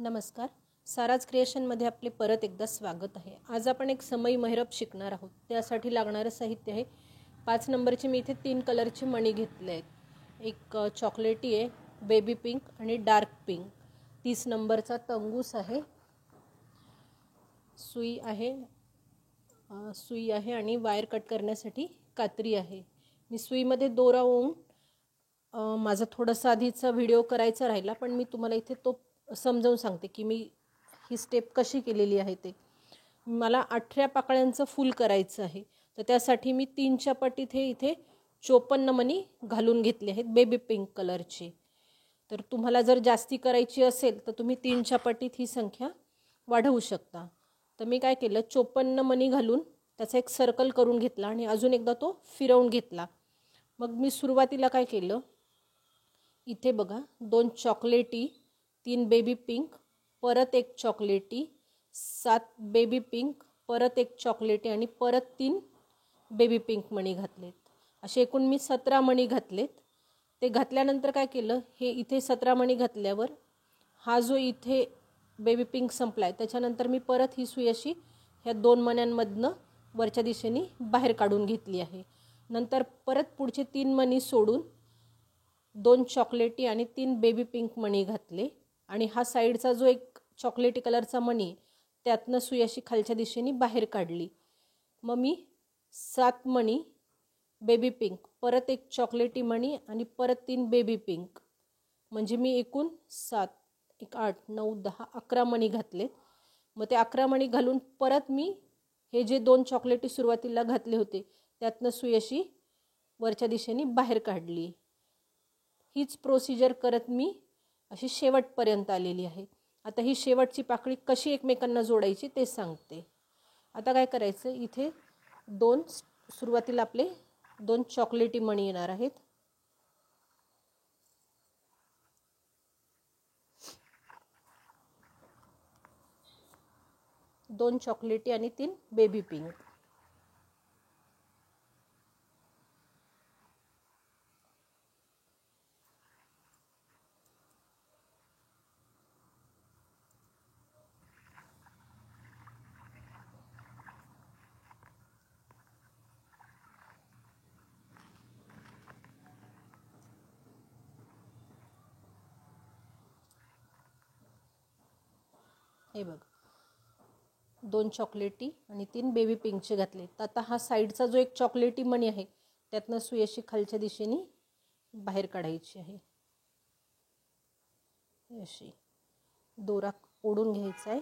नमस्कार. साराज क्रिएशनमध्ये आपले परत एकदा स्वागत आहे. आज आपण एक समई मेहरब शिकणार आहोत. त्यासाठी लागणारं साहित्य आहे 5 नंबरचे मी इथे 3 कलरचे मणी घेतले आहेत. एक चॉकलेटी आहे, बेबी पिंक आणि डार्क पिंक. 30 नंबरचा तंगूस आहे, सुई आहे आणि वायर कट करण्यासाठी कात्री आहे. मी सुईमध्ये दोरा ओवून माझा थोडासा आधीचा व्हिडिओ करायचा राहिला, पण मी तुम्हाला इथे तो समजावून सांगते की मी ही स्टेप कशी केलेली आहे ते. मला 18 पाकळ्यांचं फूल करायचं आहे, तर त्यासाठी मी 3च्या पटीत इथे 54 मणी घालून घेतले आहेत बेबी पिंक कलरचे. तर तुम्हाला जर जास्ती करायची असेल तर तुम्ही 3च्या पटीत ही संख्या वाढवू शकता. तर मी काय केलं, 54 मणी घालून त्याचा एक सर्कल करून घेतला आणि अजून एकदा तो फिरवून घेतला. मग मी सुरुवातीला काय केलं, इथे बघा 2 चॉकलेटी, 3 बेबी पिंक, परत एक चॉकलेटी, 7 बेबी पिंक, परत एक चॉकलेटी आणि परत 3 बेबी पिंक मणी घातलेत. असे एकूण मी 17 मणी घातलेत. ते घातल्यानंतर काय केलं, हे इथे 17 मणी घातल्यावर हा जो इथे बेबी पिंक संपला आहे त्याच्यानंतर मी परत ही सुई अशी ह्या 2 मण्यांमधनं वरच्या दिशेने बाहेर काढून घेतली आहे. नंतर परत पुढचे 3 मणी सोडून 2 चॉकलेटी आणि 3 बेबी पिंक मणी घातले आणि हा साईडचा जो एक चॉकलेटी कलरचा मणी त्यातनं सुई अशी खालच्या दिशेने बाहेर काढली. मग मी 7 मणी बेबी पिंक, परत एक चॉकलेटी मणी आणि परत 3 बेबी पिंक, म्हणजे मी एकूण 7, 1, 8, 9, 10, 11 मणी घातले. मग ते 11 मणी घालून परत मी हे जे 2 चॉकलेटी सुरुवातीला घातले होते त्यातनं सुई अशी वरच्या दिशेने बाहेर काढली. हीच प्रोसिजर करत मी अशी शेवटपर्यंत आलेली आहे. आता ही शेवटची पाकळी कशी एकमेकांना जोडायची ते सांगते. आता काय करायचं, इथे 2 सुरुवातीला आपले 2 चॉकलेटी मणी येणार आहेत. दोन चॉकलेटी आणि 3 बेबी पिंक. हे बघ, 2 चॉकलेटी आणि 3 बेबी पिंकचे घातले. तर आता हा साईडचा जो एक चॉकलेटी मणी आहे त्यातनं सुई अशी खालच्या दिशेने बाहेर काढायची आहे. अशी दोरा ओढून घ्यायचा आहे.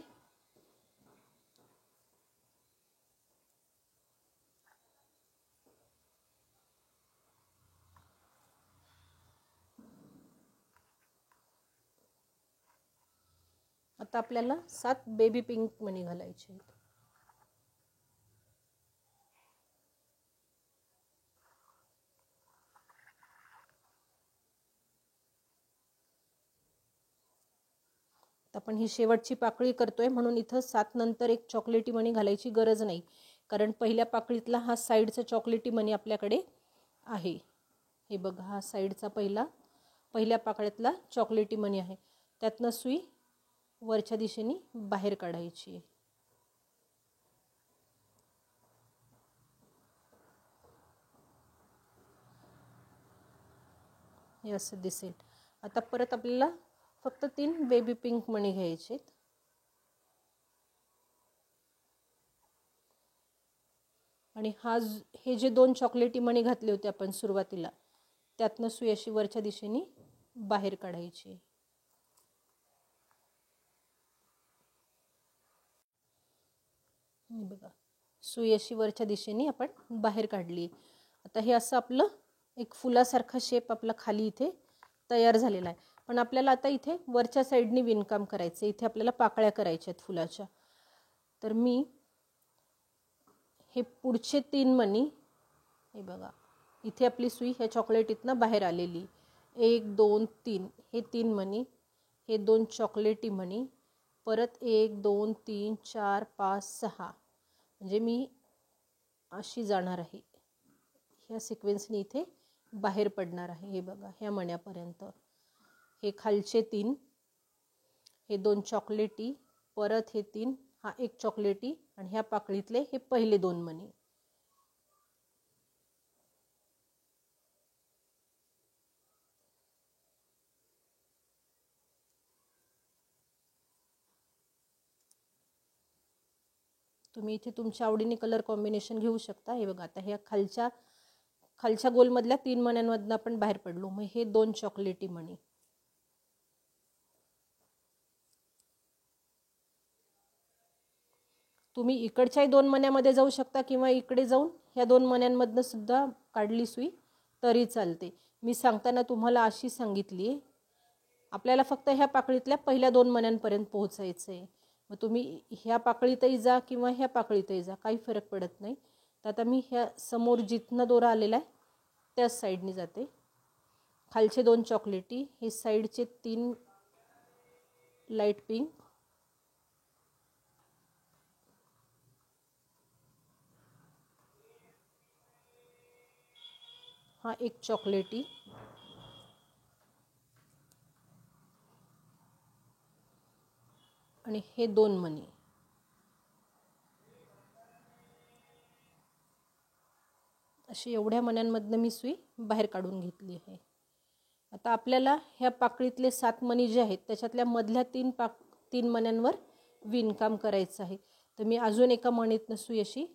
आता आपल्याला 7 बेबी पिंक मणी घालायचे आहेत. आपण ही शेवटची पाकळी करतोय म्हणून इथं 7 नंतर एक चॉकलेटी मणी घालायची गरज नाही, कारण पहिल्या पाकळीतला हा साईडचा चॉकलेटी मणी आपल्याकडे आहे. हे बघा, हा साईडचा पहिल्या पाकळीतला चॉकलेटी मणी आहे. त्यातनं सुई वरच्या दिशेने बाहेर काढायची आहे. हे असं दिसेल. आता परत आपल्याला फक्त 3 बेबी पिंक मणी घ्यायचे आणि हे जे 2 चॉकलेटी मणी घातले होते आपण सुरुवातीला त्यातनं सुई अशी वरच्या दिशेने बाहेर काढायची. बघा, सुई अशी वरच्या दिशेने आपण बाहेर काढली. आता हे असं आपलं एक फुलासारखा शेप आपला खाली इथे तयार झालेला आहे. पण आपल्याला आता इथे वरच्या साईडनी विणकाम करायचं. इथे आपल्याला पाकळ्या करायच्या आहेत फुलाच्या. तर मी हे पुढचे 3 मणी, हे बघा, इथे आपली सुई ह्या चॉकलेटीतनं बाहेर आलेली. 1, 2, 3 हे 3 मणी, हे 2 चॉकलेटी मणी, परत 1, 2, 3, 4, 5, 6, म्हणजे मी अशी जाणार आहे. ह्या सिक्वेन्सने इथे बाहेर पडणार आहे. हे बघा, ह्या मण्यापर्यंत. हे खालचे 3, हे 2 चॉकलेटी, परत हे 3, हा 1 चॉकलेटी आणि ह्या पाकळीतले हे पहिले 2 मणी. तुम्ही इथे तुमच्या आवडीने कलर कॉम्बिनेशन घेऊ शकता. हे बघा, आता ह्या खालच्या गोलमधल्या 3 मण्यांमधनं आपण बाहेर पडलो. मग हे 2 चॉकलेटी मणी. तुम्ही इकडच्याही 2 मण्यांमध्ये जाऊ शकता किंवा इकडे जाऊन ह्या 2 मण्यांमधनं सुद्धा काढली सुई तरी चालते. मी सांगताना तुम्हाला अशी सांगितली आहे, आपल्याला फक्त ह्या पाकळीतल्या पहिल्या 2 मण्यांपर्यंत पोहोचायचं आहे. मग तुम्ही ह्या पाकळीतही जा किंवा ह्या पाकळीतही जा, काही फरक पडत नाही. तर आता मी ह्या समोर जिथनं दोरा आलेला आहे त्याच साईडने जाते. खालचे 2 चॉकलेटी, हे साईडचे 3 लाईट पिंक, हा 1 चॉकलेटी आणि हे 2 मणी. अशी एवढ्या मण्यांमधनं मी सुई बाहेर काढून घेतली आहे. आता आपल्याला ह्या पाकळीतले 7 मणी जे आहेत त्याच्यातल्या मधल्या 3 मण्यांवर विणकाम करायचं आहे. तर मी अजून एका मणीतनं सुई अशी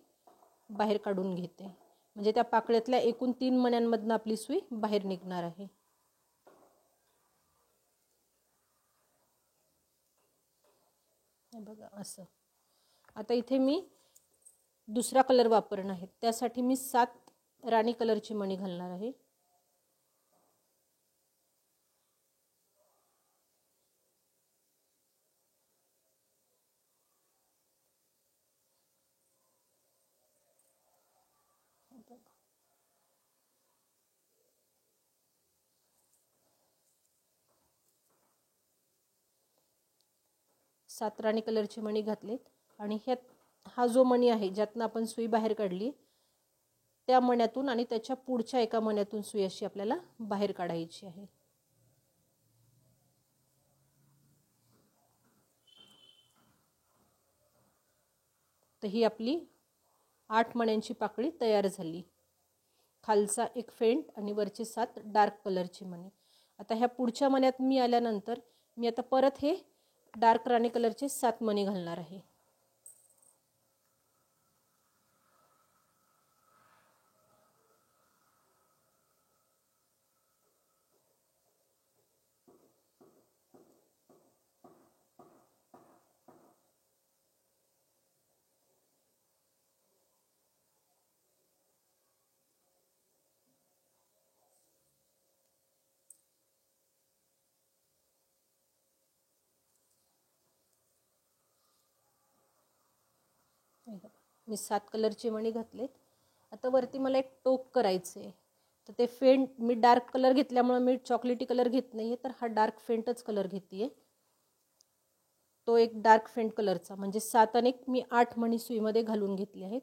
बाहेर काढून घेते. म्हणजे त्या पाकळीतल्या एकूण 3 मण्यांमधनं आपली सुई बाहेर निघणार आहे. बघा असं. आता इथे मी दुसरा कलर वापरणार आहे, त्यासाठी मी 7 राणी कलरची मणी घालणार आहे. सात राणी कलरची मणी घातलेत आणि हा जो मणी आहे ज्यातनं आपण सुई बाहेर काढली त्या मण्यातून आणि त्याच्या पुढच्या एका मण्यातून सुई अशी आपल्याला बाहेर काढायची आहे. तर ही आपली 8 मण्यांची पाकळी तयार झाली. खालचा 1 फेंट आणि वरचे 7 डार्क कलरची मणी. आता ह्या पुढच्या मण्यात मी आल्यानंतर मी आता परत हे डार्क राणी कलरचे 7 मणी घालणार आहे. मी 7 कलरची मणी घातलेत. आता वरती मला एक टोक करायचं आहे. तर ते फेंट मी डार्क कलर घेतल्यामुळे मी चॉकलेटी कलर घेत नाही आहे, तर हा डार्क फेंटच कलर घेते आहे. तो एक डार्क फेंट कलरचा, म्हणजे 7 आणि 1 मी 8 मणी सुईमध्ये घालून घेतले आहेत.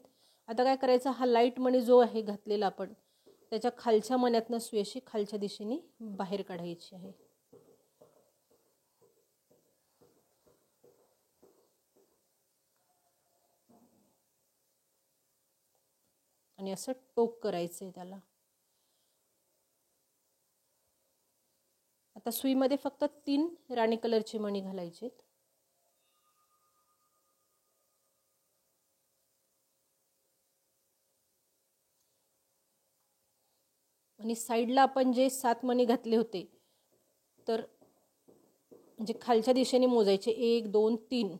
आता काय करायचं, हा लाईट मणी जो आहे घातलेला आपण त्याच्या खालच्या मण्यातनं सुई अशी खालच्या दिशेने बाहेर काढायची आहे. आणि असं टोक करायचं आहे त्याला. आता सुईमध्ये फक्त 3 राणी कलरची मणी घालायची. आणि साईडला आपण जे 7 मणी घातले होते तर म्हणजे खालच्या दिशेने मोजायचे 1 2 3.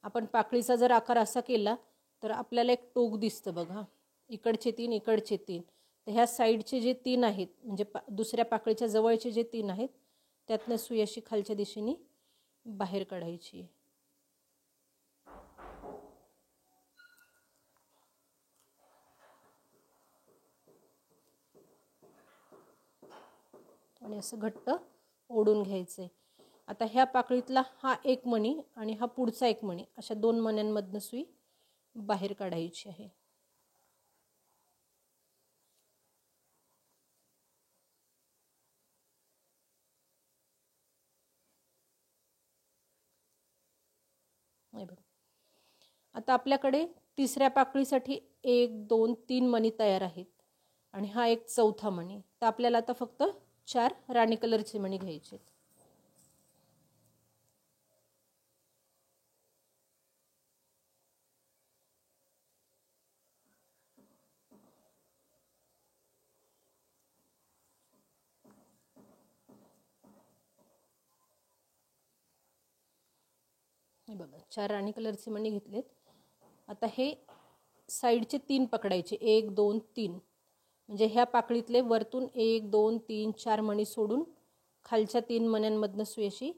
आपण पाकळीचा जर आकार असा केला तर आपल्याला एक टोक दिसतं बघा, इकडचे 3 इकडचे 3. तर ह्या साईडचे जे 3 आहेत म्हणजे दुसऱ्या पाकळीच्या जवळचे जे 3 आहेत त्यातनं सुई अशी खालच्या दिशेने बाहेर काढायची. आणि असं घट्ट ओढून घ्यायचंय. आता ह्या पाकळीतला हा 1 मणी आणि हा पुढचा 1 मणी अशा 2 मण्यांमधनं सुई बाहेर काढायची आहे. हे बघा. आता आपल्याकडे तिसऱ्या पाकळीसाठी 1 2 3 मणी तयार आहेत आणि हा एक चौथा मणी. तर आपल्याला आता फक्त 4 राणी कलरचे मणी घ्यायचे आहेत. हे बघा 4 राणी कलरचे मणी घेतलेत. आता हे साईडचे 3 पकडायचे, 1 2 3. म्हणजे ह्या पाकळीतले वरतून 1 2 3 4 मणी सोडून खालच्या 3 मण्यांमधनं सुई अशी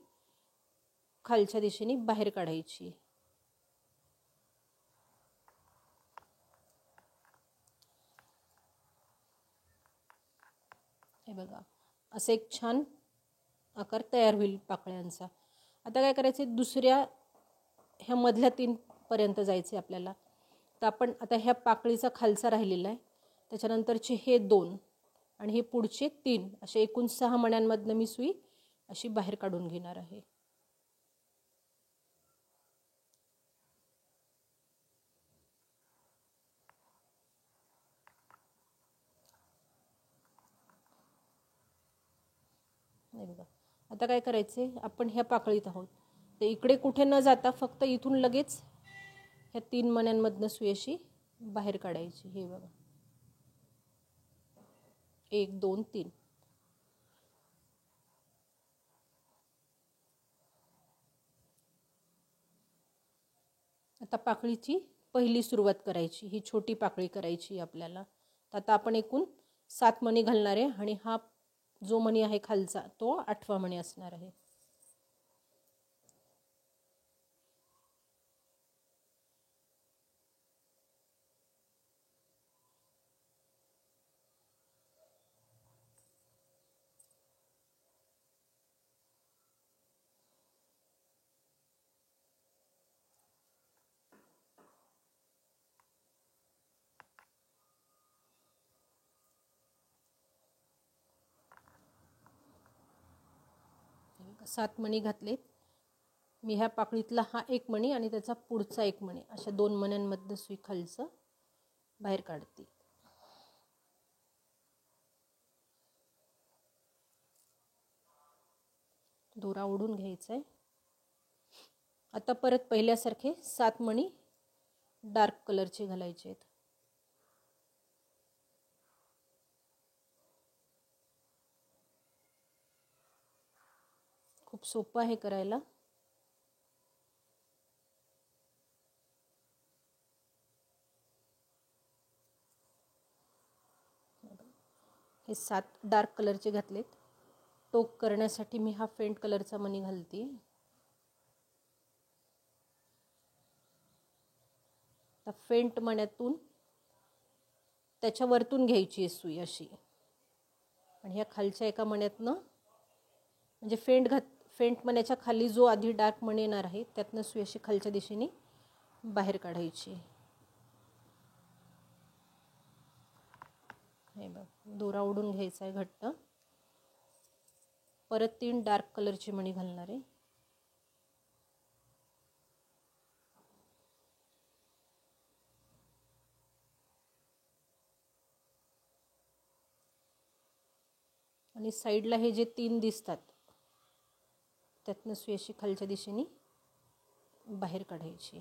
खालच्या दिशेने बाहेर काढायची. हे बघा असं एक छान आकार तयार होईल पाकळ्यांचा. आता काय करायचे, दुसऱ्या ह्या मधल्या 3 पर्यंत जायचे आपल्याला. तर आपण आता ह्या पाकळीचा खालचा राहिलेला आहे, त्याच्यानंतरचे हे 2 आणि हे पुढचे 3 असे एकूण 6 मण्यांमधनं मी सुई अशी बाहेर काढून घेणार आहे. नाही बघा. आता काय करायचे, आपण ह्या पाकळीत आहोत तर इकडे कुठे न जाता फक्त इथून लगेच ह्या 3 मण्यांमधनं सुई अशी बाहेर काढायची. हे बघा 1 2 3. आता पाकळीची पहिली सुरुवात करायची. ही छोटी पाकळी करायची आपल्याला. तर आता आपण एकूण 7 मणी घालणार आहे आणि हा जो मणी आहे खालचा तो 8वा मणी असणार आहे. सात मणी घातलेत मी. ह्या पाकळीतला हा एक मणी आणि त्याचा पुढचा एक मणी अशा 2 मण्यांमधनं सुई खालचं बाहेर काढते. दोरा ओढून घ्यायचा आहे. आता परत पहिल्यासारखे 7 मणी डार्क कलरचे घालायचे आहेत. खूप सोपं आहे करायला. हे 7 डार्क कलरचे घातलेत. टोक करण्यासाठी मी हा फेंट कलरचा मणी घालते. आता फेंट मण्यातून त्याच्या वरतून घ्यायची आहे सुई अशी आणि ह्या खालच्या एका मण्यातनं म्हणजे फेंट मण्याच्या खाली जो आधी डार्क मणी येणार आहे त्यातनं सुई अशी खालच्या दिशेने बाहेर काढायची. हे बघ दोरा ओढून घ्यायचा आहे घट्ट. परत 3 डार्क कलरची मणी घालणार आहे. आणि साईडला हे जे 3 दिसतात त्यातनं सुई अशी खालच्या दिशेने बाहेर काढायची.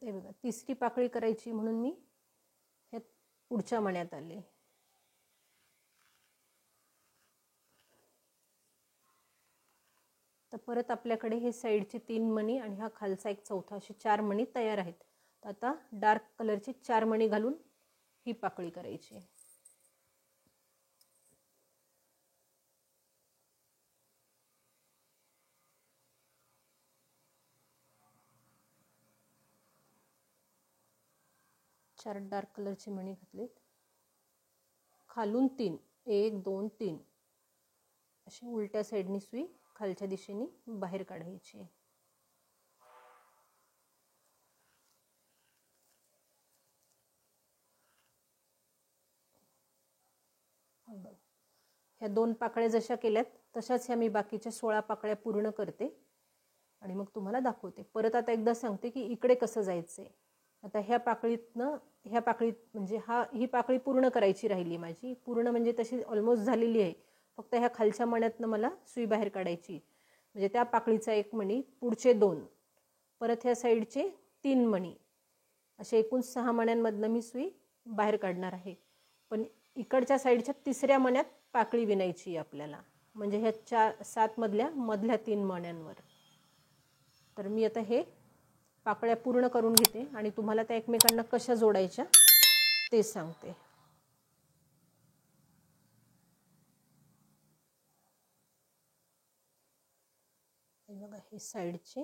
ते बघा तिसरी पाकळी करायची म्हणून मी ह्या पुढच्या मण्यात आले. तर परत आपल्याकडे हे साईडचे 3 मणी आणि हा खालचा एक चौथा असे 4 मणी तयार आहेत. तर आता डार्क कलरचे 4 मणी घालून ही पाकळी करायची. चार डार्क कलरचे मणी घातलेत. खालून 3 1 2 3 अशी उलट्या साईडनी सुई खालच्या दिशेने बाहेर काढायची. ह्या 2 पाकळ्या जशा केल्यात तशाच ह्या मी बाकीच्या 16 पाकळ्या पूर्ण करते आणि मग तुम्हाला दाखवते. परत आता एकदा सांगते की इकडे कसं जायचंय. आता ह्या पाकळीत म्हणजे ही पाकळी पूर्ण करायची राहिली माझी. पूर्ण म्हणजे तशी ऑलमोस्ट झालेली आहे. फक्त ह्या खालच्या मण्यातनं मला सुई बाहेर काढायची. म्हणजे त्या पाकळीचा 1 मणी, पुढचे 2, परत ह्या साईडचे 3 मणी, असे एकूण 6 मण्यांमधनं मी सुई बाहेर काढणार आहे. पण इकडच्या साईडच्या 3ऱ्या मण्यात पाकळी विणायची आपल्याला, म्हणजे ह्या 7 मधल्या 3 मण्यांवर. तर मी आता हे पाकळ्या पूर्ण करून घेते आणि तुम्हाला त्या एकमेकांना कशा जोडायच्या ते सांगते. बघा हे साईडचे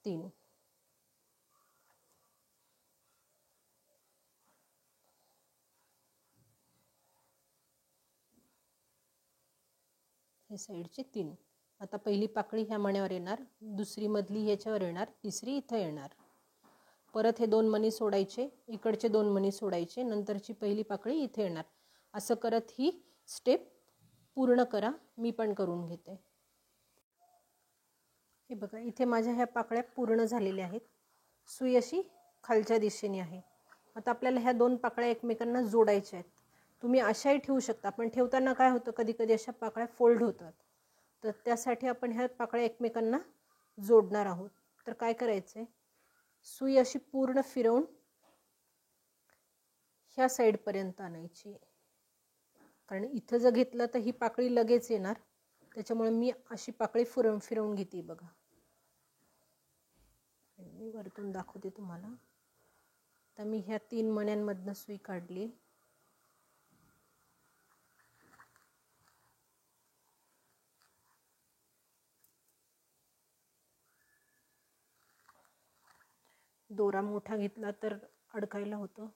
3, हे साईडचे 3. आता पहिली पाकळी ह्या मण्यावर येणार, दुसरी मधली ह्याच्यावर येणार, तिसरी इथं येणार. परत हे 2 मणी सोडायचे, इकडचे 2 मणी सोडायचे, नंतरची पहिली पाकळी इथे येणार. असं करत ही स्टेप पूर्ण करा. मी पण करून घेते. हे बघा इथे माझ्या ह्या पाकळ्या पूर्ण झालेल्या आहेत. सुई अशी खालच्या दिशेने आहे. आता आपल्याला ह्या 2 पाकळ्या एकमेकांना जोडायच्या आहेत. तुम्ही अशाही ठेवू शकता, पण ठेवताना काय होतं, कधी कधी अशा पाकळ्या फोल्ड होतात. तर त्यासाठी आपण ह्या पाकळ्या एकमेकांना जोडणार आहोत. तर काय करायचं आहे, सुई अशी पूर्ण फिरवून ह्या साईडपर्यंत आणायची. कारण इथं जर घेतलं तर ही पाकळी लगेच येणार, त्याच्यामुळे मी अशी पाकळी फिरवून घेते. बघा मी वरतून दाखवते तुम्हाला. तर मी ह्या 3 मण्यांमधनं सुई काढली. दोरा मोठा घेतला तर अडकायला होतं,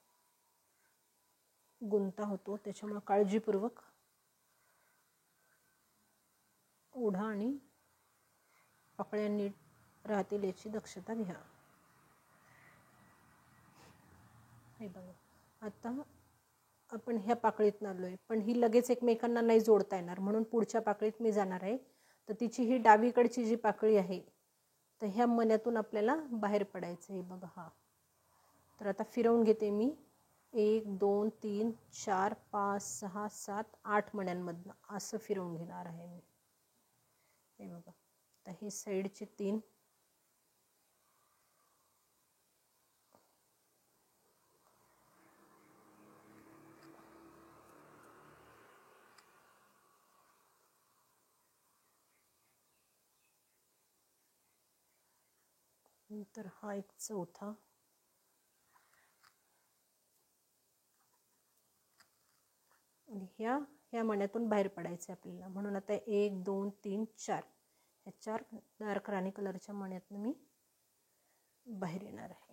गुंता होतो, त्याच्यामुळे काळजीपूर्वक ओढा आणि पाकळ्या नीट राहतील याची दक्षता घ्या. हे बघा आता आपण ह्या पाकळीत आलोय, पण ही लगेच एकमेकांना नाही जोडता येणार, म्हणून पुढच्या पाकळीत मी जाणार आहे. तर तिची ही डावीकडची जी पाकळी आहे, तर ह्या मण्यातून आपल्याला बाहेर पडायचं आहे. बघा हा. तर आता फिरवून घेते मी. 1 2 3 4 5 6 7 8 मण्यांमधनं असं फिरवून घेणार आहे मी. हे बघा आता हे साईडचे 3, नंतर हा एक 4था, आणि ह्या मण्यातून बाहेर पडायचं आपल्याला. म्हणून आता 1 2 3 4 ह्या 4 डार्क राणी कलरच्या मण्यातनं मी बाहेर येणार आहे.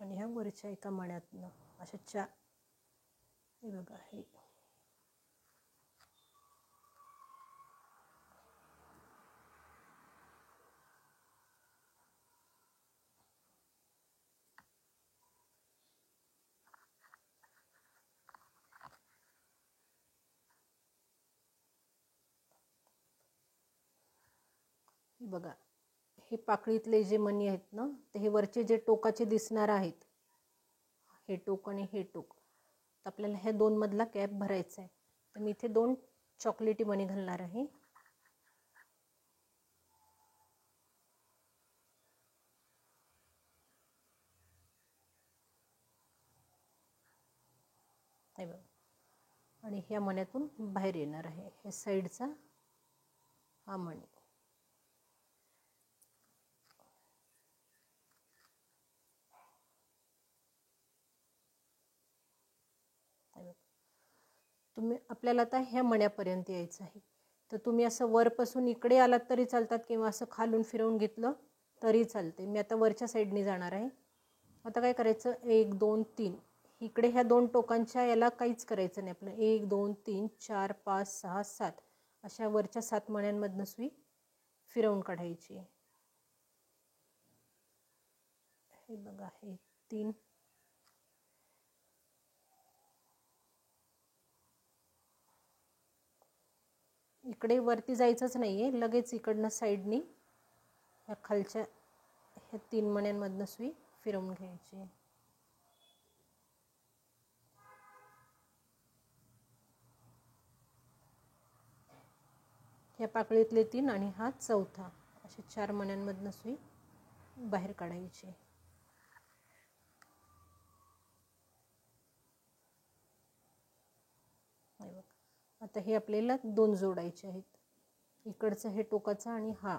आणि ह्या वरच्या एका मण्यातनं अशा 4, हे बघा हे बघा हे पाकळीतले जे मणी आहेत ना, ते हे वरचे जे टोकाचे दिसणार आहेत, हे टोक आणि हे टोक, तर आपल्याला ह्या 2 मधला गॅप भरायचा आहे. तर मी इथे 2 चॉकलेटी मणी घालणार आहे. हे बघा, आणि ह्या मण्यातून बाहेर येणार आहे. ह्या साईडचा हा मणी. आपल्याला आता ह्या मण्यापर्यंत यायचं आहे. तर तुम्ही असं वरपासून इकडे आलात तरी चालतात किंवा असं खालून फिरवून घेतलं तरी चालते. मी आता वरच्या साईडने जाणार आहे. आता काय करायचं, 1 2 3 इकडे ह्या 2 टोकांच्या याला काहीच करायचं नाही आपलं. 1 2 3 4 5 6 7 अशा वरच्या 7 मण्यांमधनं सुई फिरवून काढायची. हे बघा, हे 3 इकडे वरती जायचंच नाही आहे, लगेच इकडनं साईडनी ह्या खालच्या ह्या 3 मण्यांमधनं सुई फिरवून घ्यायची. ह्या पाकळीतले 3 आणि हा चौथा, अशा 4 मण्यांमधनं सुई बाहेर काढायची. आता हे आपल्याला 2 जोडायचे आहेत, इकडचं हे टोकाचं आणि हा.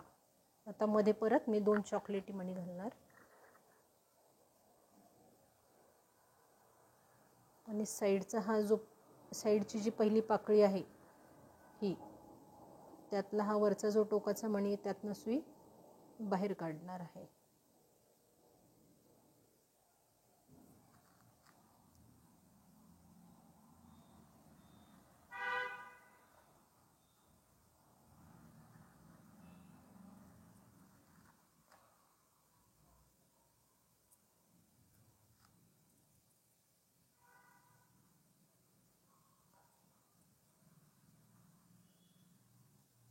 आता मध्ये परत मी 2 चॉकलेटी मणी घालणार आणि साईडचा हा जो साईडची जी पहिली पाकळी आहे ही, त्यातला हा वरचा जो टोकाचा मणी आहे त्यातनं सुई बाहेर काढणार आहे.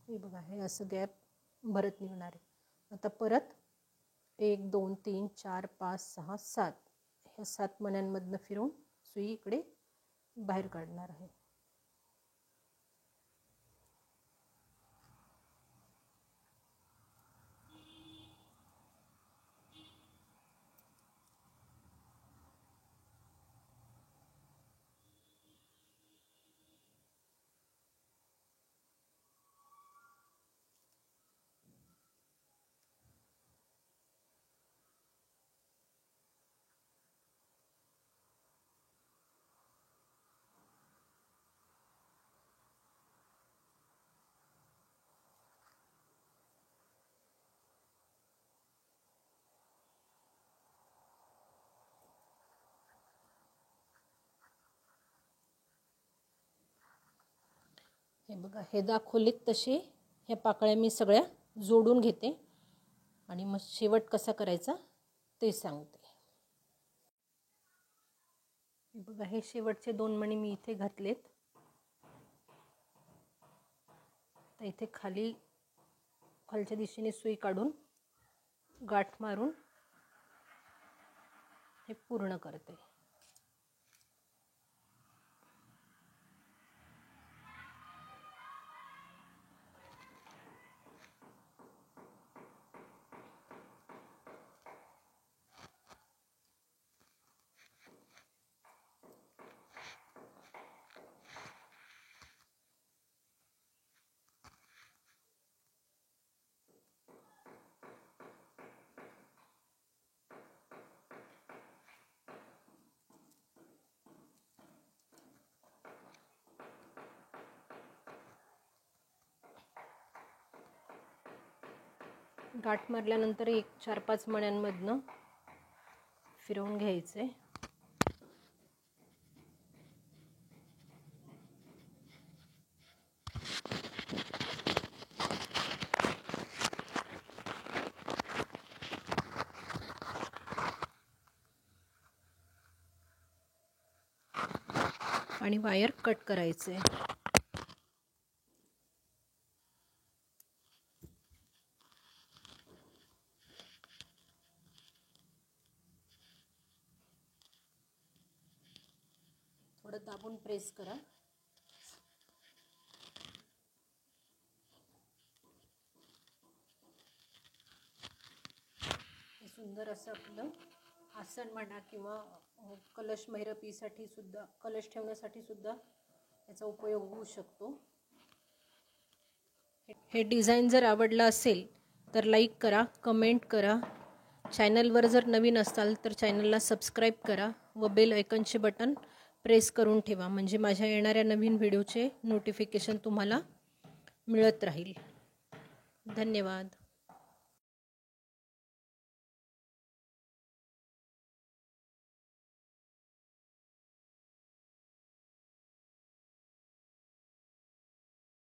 हे बघा, हे असं गॅप भरत निघणार आहे. आता परत 1 2 3 4 5 6 7 ह्या 7 मण्यांमधनं फिरवून सुई इकडे बाहेर काढणार आहे. हे बघा, हे दाखवलेत तसे ह्या पाकळ्या मी सगळ्या जोडून घेते आणि मग शेवट कसा करायचा ते सांगते. हे बघा, हे शेवटचे 2 मणी मी इथे घातलेत. तर इथे खालच्या दिशेने सुई काढून गाठ मारून हे पूर्ण करते. गाठ मारल्यानंतर 4-5 मण्यांमधनं फिरवून घ्यायचे. आणि वायर कट करायचे. थोडं दाबून प्रेस करा. हे सुंदर असं आपलं आसन म्हणा किंवा कलश मैरपीसाठी सुद्धा, कलश ठेवण्यासाठी सुद्धा याचा उपयोग होऊ शकतो. हे डिझाईन जर आवडलं असेल तर लाईक करा, कमेंट करा. चॅनलवर जर नवीन असाल तर चॅनलला सबस्क्राईब करा व बेल आयकॉनचे बटन प्रेस करून ठेवा, म्हणजे माझ्या येणाऱ्या नवीन व्हिडिओचे नोटिफिकेशन तुम्हाला मिळत राहील. धन्यवाद.